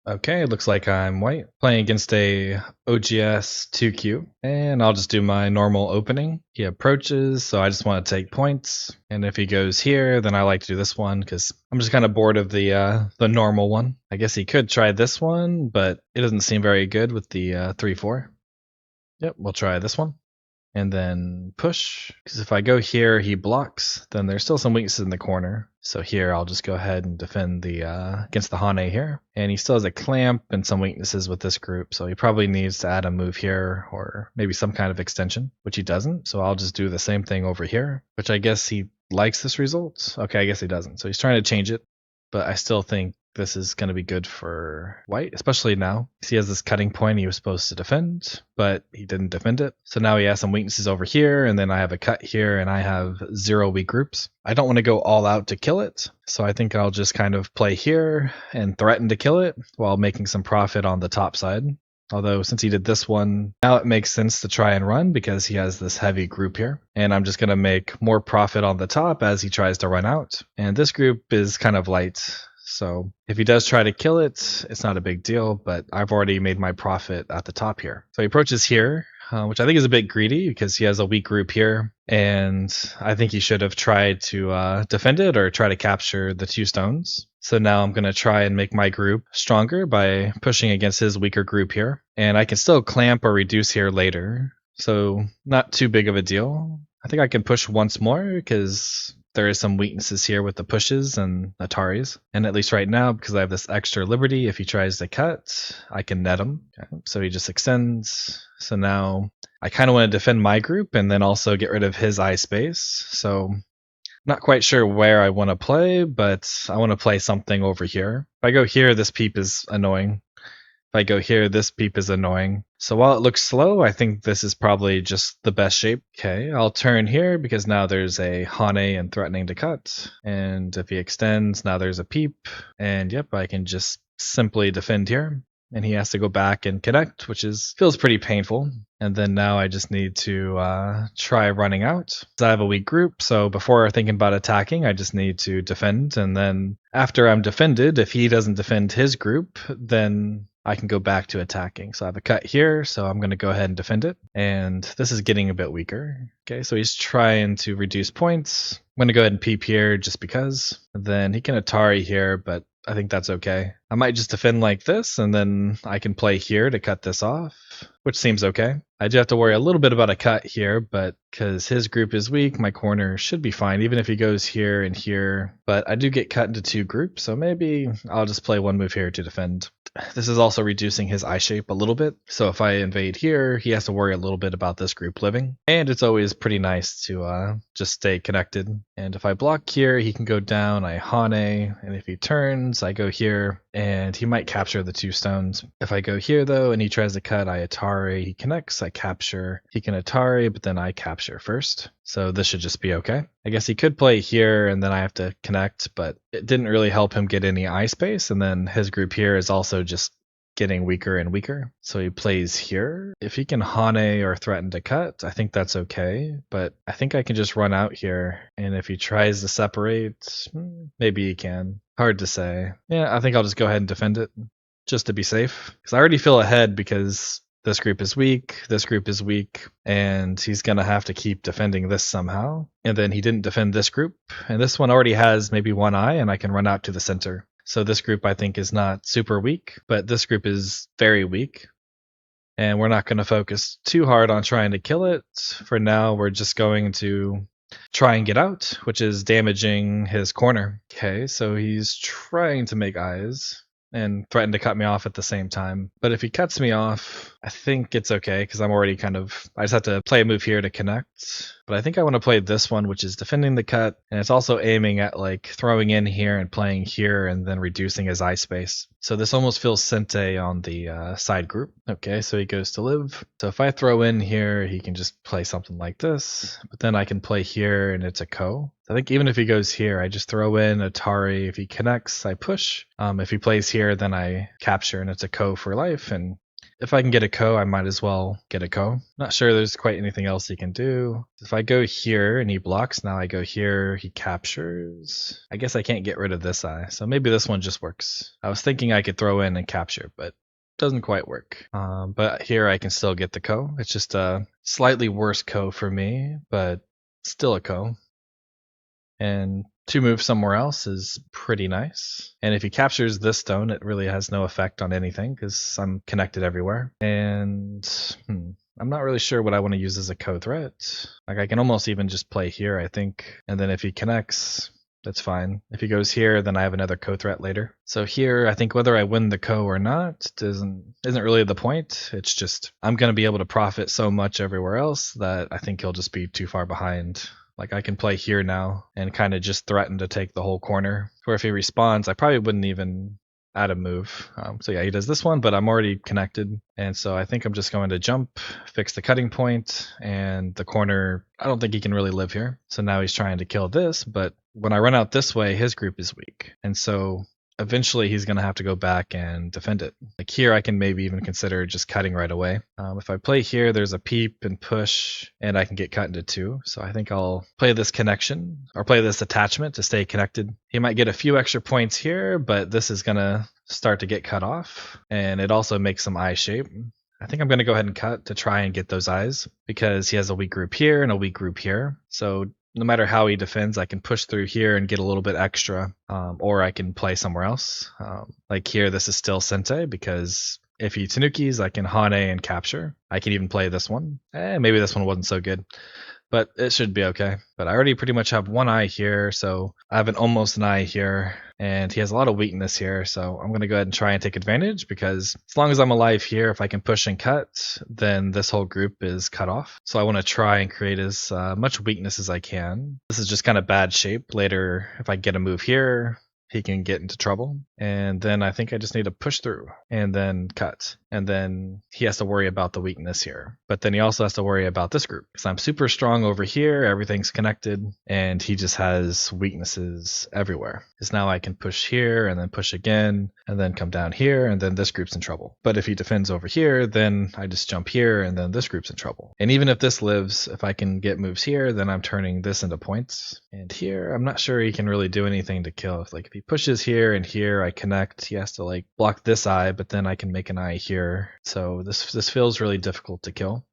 Okay, looks like I'm white. Playing against a OGS 2Q. And I'll just do my normal opening. He approaches, so I just want to take points. And if he goes here, then I like to do this one because I'm just kind of bored of the normal one. I guess he could try this one, but it doesn't seem very good with the 3-4. Yep, we'll try this one. And then push, because if I go here, he blocks, then there's still some weaknesses in the corner. So here, I'll just go ahead and defend the against the Hane here. And he still has a clamp and some weaknesses with this group, so he probably needs to add a move here, or maybe some kind of extension, which he doesn't. So I'll just do the same thing over here, which I guess he likes this result. Okay, I guess he doesn't. So he's trying to change it, but I still think this is going to be good for white, especially now. He has this cutting point he was supposed to defend, but he didn't defend it. So now he has some weaknesses over here, and then I have a cut here, and I have 0 weak groups. I don't want to go all out to kill it, so I think I'll just kind of play here and threaten to kill it while making some profit on the top side. Although since he did this one, now it makes sense to try and run because he has this heavy group here. And I'm just going to make more profit on the top as he tries to run out. And this group is kind of light. So if he does try to kill it, it's not a big deal, but I've already made my profit at the top here. So he approaches here, which I think is a bit greedy because he has a weak group here. And I think he should have tried to defend it or try to capture the 2 stones. So now I'm going to try and make my group stronger by pushing against his weaker group here. And I can still clamp or reduce here later. So not too big of a deal. I think I can push once more because there is some weaknesses here with the pushes and Ataris. And at least right now, because I have this extra liberty, if he tries to cut, I can net him. Okay. So he just extends. So now I kind of want to defend my group and then also get rid of his eye space. So not quite sure where I want to play, but I want to play something over here. If I go here, this peep is annoying. If I go here, this peep is annoying. So while it looks slow, I think this is probably just the best shape. Okay, I'll turn here because now there's a Hane and threatening to cut. And if he extends, now there's a peep. And yep, I can just simply defend here. And he has to go back and connect, which feels pretty painful. And then now I just need to try running out. I have a weak group, so before thinking about attacking, I just need to defend. And then after I'm defended, if he doesn't defend his group, then I can go back to attacking. So I have a cut here, so I'm going to go ahead and defend it. And this is getting a bit weaker. Okay, so he's trying to reduce points. I'm going to go ahead and peep here just because. Then he can Atari here, but I think that's okay. I might just defend like this, and then I can play here to cut this off, which seems okay. I do have to worry a little bit about a cut here, but because his group is weak, my corner should be fine, even if he goes here and here. But I do get cut into 2 groups, so maybe I'll just play one move here to defend. This is also reducing his eye shape a little bit, so if I invade here, he has to worry a little bit about this group living. And it's always pretty nice to just stay connected. And if I block here, he can go down, I Hane, and if he turns, I go here, and he might capture the 2 stones. If I go here, though, and he tries to cut, I Atari, he connects, I capture. He can Atari, but then I capture first. So this should just be okay. I guess he could play here, and then I have to connect, but it didn't really help him get any eye space, and then his group here is also just getting weaker and weaker. So he plays here. If he can Hane or threaten to cut, I think that's okay, but I think I can just run out here, and if he tries to separate, maybe he can. Hard to say. Yeah, I think I'll just go ahead and defend it, just to be safe. Because I already feel ahead because this group is weak, this group is weak, and he's going to have to keep defending this somehow. And then he didn't defend this group, and this one already has maybe 1 eye, and I can run out to the center. So this group I think is not super weak, but this group is very weak. And we're not going to focus too hard on trying to kill it. For now, we're just going to try and get out, which is damaging his corner. Okay, so he's trying to make eyes and threaten to cut me off at the same time. But if he cuts me off, I think it's okay because I'm already I just have to play a move here to connect. But I think I want to play this one, which is defending the cut. And it's also aiming at like throwing in here and playing here and then reducing his eye space. So this almost feels Sente on the side group. Okay, so he goes to live. So if I throw in here, he can just play something like this. But then I can play here and it's a ko. I think even if he goes here, I just throw in Atari. If he connects, I push. If he plays here, then I capture and it's a ko for life. And if I can get a ko, I might as well get a ko. Not sure there's quite anything else he can do. If I go here and he blocks, now I go here, he captures. I guess I can't get rid of this eye, so maybe this one just works. I was thinking I could throw in and capture, but doesn't quite work. But here I can still get the ko. It's just a slightly worse ko for me, but still a ko. And to move somewhere else is pretty nice. And if he captures this stone, it really has no effect on anything because I'm connected everywhere. And I'm not really sure what I want to use as a ko threat. Like I can almost even just play here, I think. And then if he connects, that's fine. If he goes here, then I have another ko threat later. So here, I think whether I win the ko or not isn't really the point. It's just I'm going to be able to profit so much everywhere else that I think he'll just be too far behind. Like I can play here now and kind of just threaten to take the whole corner. Or if he responds, I probably wouldn't even add a move. So yeah, he does this one, but I'm already connected. And so I think I'm just going to jump, fix the cutting point, and the corner, I don't think he can really live here. So now he's trying to kill this, but when I run out this way, his group is weak. And so eventually he's going to have to go back and defend it. Like here, I can maybe even consider just cutting right away. If I play here, there's a peep and push, and I can get cut into two. So I think I'll play this connection, or play this attachment to stay connected. He might get a few extra points here, but this is going to start to get cut off, and it also makes some eye shape. I think I'm going to go ahead and cut to try and get those eyes, because he has a weak group here and a weak group here. So no matter how he defends, I can push through here and get a little bit extra, or I can play somewhere else. Like here, this is still Sente, because if he Tanukis, I can Hane and capture. I can even play this one. Maybe this one wasn't so good, but it should be okay. But I already pretty much have one eye here, so I have almost an eye here, and he has a lot of weakness here, so I'm going to go ahead and try and take advantage, because as long as I'm alive here, if I can push and cut, then this whole group is cut off. So I want to try and create as much weakness as I can. This is just kind of bad shape. Later, if I get a move here, he can get into trouble. And then I think I just need to push through and then cut. And then he has to worry about the weakness here. But then he also has to worry about this group, because I'm super strong over here, everything's connected, and he just has weaknesses everywhere. Because now I can push here and then push again and then come down here, and then this group's in trouble. But if he defends over here, then I just jump here and then this group's in trouble. And even if this lives, if I can get moves here, then I'm turning this into points. And here, I'm not sure he can really do anything to kill. Like if he pushes here and here, I connect. He has to like block this eye, but then I can make an eye here. So this feels really difficult to kill.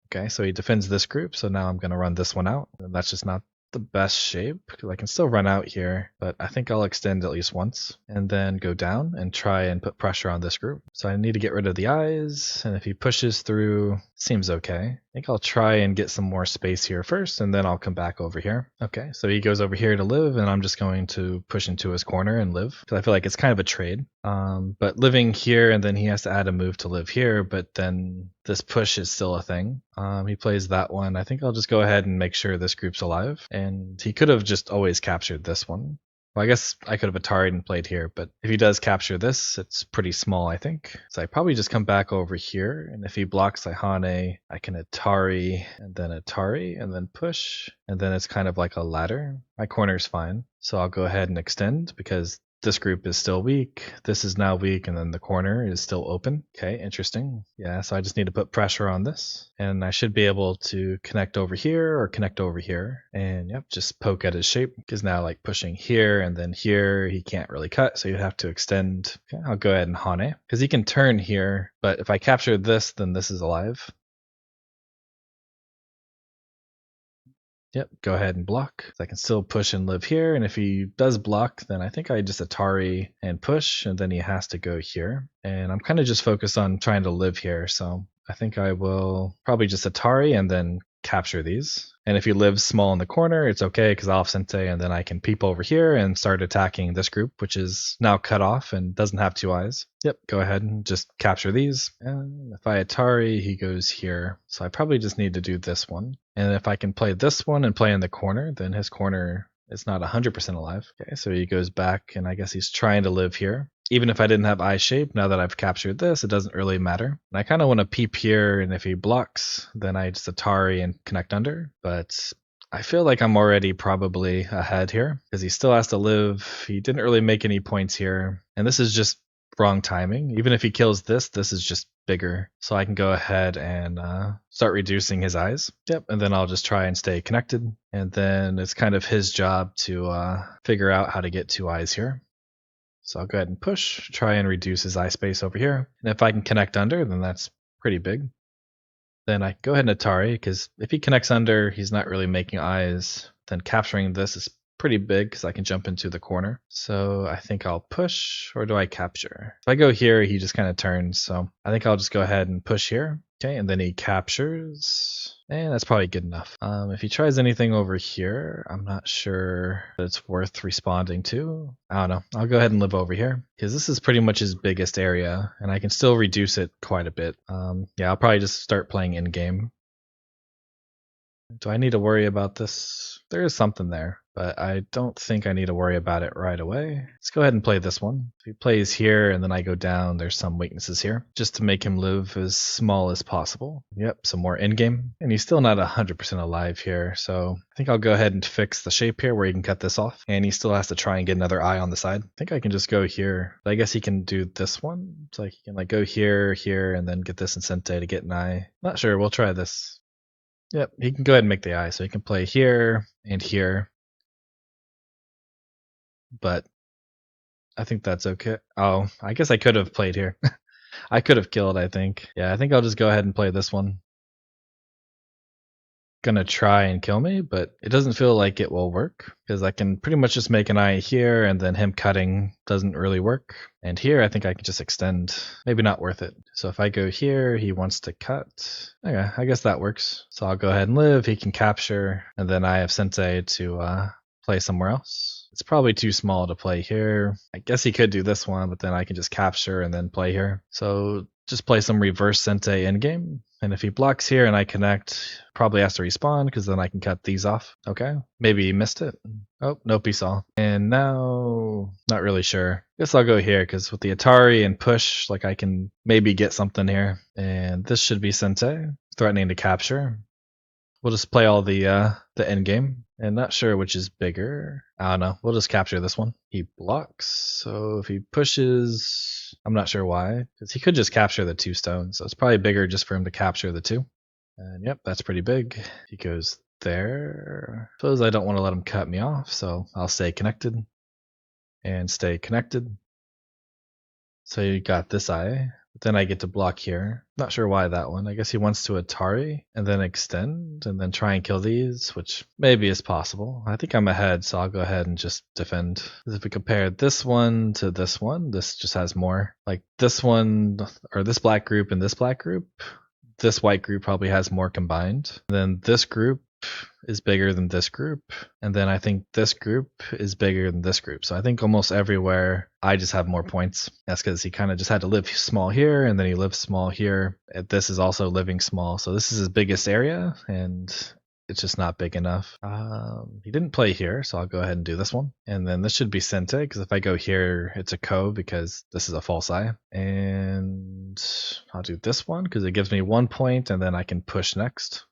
Okay, so he defends this group, so now I'm going to run this one out. And that's just not the best shape, because I can still run out here, but I think I'll extend at least once and then go down and try and put pressure on this group. So I need to get rid of the eyes, and if he pushes through, seems okay. I think I'll try and get some more space here first, and then I'll come back over here. Okay, so he goes over here to live, and I'm just going to push into his corner and live, because I feel like it's kind of a trade. But living here, and then he has to add a move to live here, but then this push is still a thing. He plays that one. I think I'll just go ahead and make sure this group's alive. And he could have just always captured this one. Well, I guess I could have Atari'd and played here, but if he does capture this, it's pretty small, I think. So I probably just come back over here, and if he blocks Hane, I can Atari, and then push, and then it's kind of like a ladder. My corner's fine, so I'll go ahead and extend, because this group is still weak, this is now weak, and then the corner is still open. Okay, interesting. Yeah, so I just need to put pressure on this, and I should be able to connect over here or connect over here, and yep, just poke at his shape, because now like pushing here and then here, he can't really cut, so you'd have to extend. Okay, I'll go ahead and Hane, because he can turn here, but if I capture this, then this is alive. Yep, go ahead and block. So I can still push and live here, and if he does block, then I think I just Atari and push, and then he has to go here. And I'm kind of just focused on trying to live here, so I think I will probably just Atari and then capture these. And if he lives small in the corner, it's okay, because I'll have Sente, and then I can peep over here and start attacking this group, which is now cut off and doesn't have two eyes. Yep, go ahead and just capture these. And if I Atari, he goes here. So I probably just need to do this one. And if I can play this one and play in the corner, then his corner is not 100% alive. Okay, so he goes back, and I guess he's trying to live here. Even if I didn't have eye shape, now that I've captured this, it doesn't really matter. And I kind of want to peep here, and if he blocks, then I just Atari and connect under. But I feel like I'm already probably ahead here, because he still has to live. He didn't really make any points here. And this is just wrong timing. Even if he kills this, this is just bigger. So I can go ahead and start reducing his eyes. Yep, and then I'll just try and stay connected. And then it's kind of his job to figure out how to get 2 eyes here. So I'll go ahead and push, try and reduce his eye space over here. And if I can connect under, then that's pretty big. Then I go ahead and Atari, because if he connects under, he's not really making eyes. Then capturing this is pretty big because I can jump into the corner. So I think I'll push, or do I capture? If I go here, he just kind of turns. So I think I'll just go ahead and push here. Okay, and then he captures, and that's probably good enough. If he tries anything over here, I'm not sure that it's worth responding to. I don't know. I'll go ahead and live over here because this is pretty much his biggest area, and I can still reduce it quite a bit. Yeah, I'll probably just start playing in game. Do I need to worry about this? There is something there, but I don't think I need to worry about it right away. Let's go ahead and play this one. If he plays here and then I go down, there's some weaknesses here, just to make him live as small as possible. Yep, some more endgame. And he's still not 100% alive here, so I think I'll go ahead and fix the shape here where he can cut this off. And he still has to try and get another eye on the side. I think I can just go here, but I guess he can do this one. It's like he can go here, here, and then get this in Sente to get an eye. Not sure, we'll try this. Yep, he can go ahead and make the eye, so he can play here and here. But I think that's okay. Oh, I guess I could have played here. I could have killed, I think. Yeah, I think I'll just go ahead and play this one. Gonna try and kill me, but it doesn't feel like it will work because I can pretty much just make an eye here and then him cutting doesn't really work. And here I think I can just extend. Maybe not worth it. So if I go here, he wants to cut. Okay, I guess that works. So I'll go ahead and live, he can capture, and then I have Sensei to play somewhere else. It's probably too small to play here. I guess he could do this one, but then I can just capture and then play here. So just play some reverse Sente endgame. And if he blocks here and I connect, probably has to respawn because then I can cut these off. Okay, maybe he missed it. Oh, nope, he saw. And now, not really sure. Guess I'll go here because with the Atari and push, like I can maybe get something here. And this should be Sente, threatening to capture. We'll just play all the end game, and not sure which is bigger. I don't know. We'll just capture this one. He blocks, so if he pushes, I'm not sure why, because he could just capture the 2 stones. So it's probably bigger just for him to capture the 2. And yep, that's pretty big. He goes there. Suppose I don't want to let him cut me off, so I'll stay connected and stay connected. So you got this eye. But then I get to block here. Not sure why that one. I guess he wants to Atari and then extend and then try and kill these, which maybe is possible. I think I'm ahead, so I'll go ahead and just defend. Because if we compare this one to this one, this just has more. Like this one, or this black group and this black group, this white group probably has more combined. Then this group is bigger than this group, and then I think this group is bigger than this group. So I think almost everywhere I just have more points. That's because he kind of just had to live small here, and then he lives small here. This is also living small, so this is his biggest area, and it's just not big enough. He didn't play here, so I'll go ahead and do this one. And then this should be Sente, because if I go here, it's a Ko, because this is a false eye. And I'll do this one, because it gives me 1 point, and then I can push next.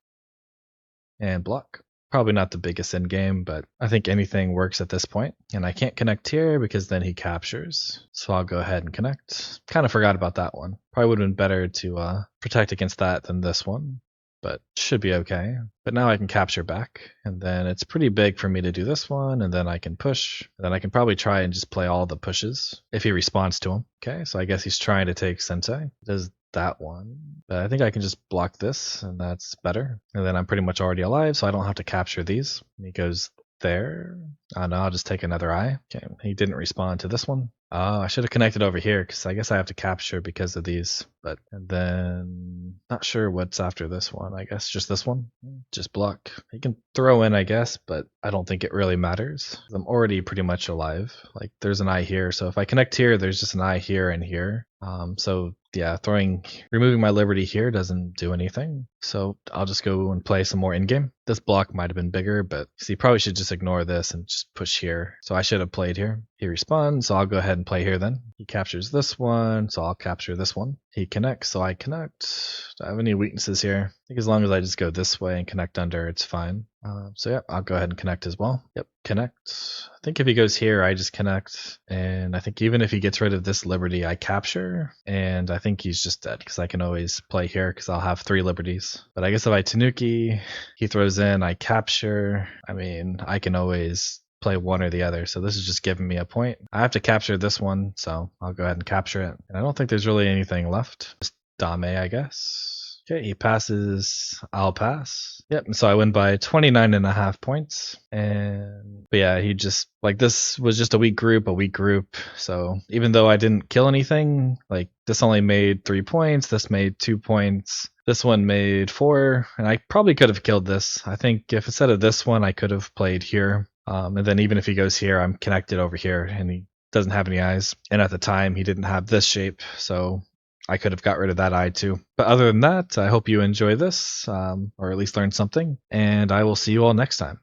And block. Probably not the biggest end game, but I think anything works at this point. And I can't connect here because then he captures. So I'll go ahead and connect. Kind of forgot about that one. Probably would have been better to protect against that than this one, but should be okay. But now I can capture back, and then it's pretty big for me to do this one, and then I can push. And then I can probably try and just play all the pushes if he responds to them. Okay, so I guess he's trying to take Sente. Does that one, but I think I can just block this, and that's better. And then I'm pretty much already alive, so I don't have to capture these. And he goes there. Oh no, I'll just take another eye. Okay, he didn't respond to this one. Oh, I should have connected over here because I guess I have to capture because of these. But and then not sure what's after this one. I guess just this one. Just block. He can throw in, I guess, but I don't think it really matters. I'm already pretty much alive. Like there's an eye here, so if I connect here, there's just an eye here and here. So yeah, removing my liberty here doesn't do anything. So I'll just go and play some more in-game. This block might have been bigger, but see, probably should just ignore this and just push here. So I should have played here. He respawns, so I'll go ahead and play here then. He captures this one, so I'll capture this one. He connects, so I connect. Do I have any weaknesses here? I think as long as I just go this way and connect under, it's fine. So yeah, I'll go ahead and connect as well. Yep, connect. I think if he goes here, I just connect. And I think even if he gets rid of this liberty, I capture. And I think he's just dead because I can always play here because I'll have 3 liberties. But I guess if I Tanuki, he throws in, I capture. I mean, I can always play one or the other. So this is just giving me a point. I have to capture this one, so I'll go ahead and capture it. And I don't think there's really anything left. Just Dame, I guess. Okay, he passes, I'll pass. Yep, and so I win by 29.5 points. But yeah, he just, like, this was just a weak group. So even though I didn't kill anything, like, this only made 3 points, this made 2 points. This one made 4, and I probably could have killed this. I think if instead of this one, I could have played here. And then even if he goes here, I'm connected over here, and he doesn't have any eyes. And at the time, he didn't have this shape, so I could have got rid of that eye too. But other than that, I hope you enjoy this, or at least learn something, and I will see you all next time.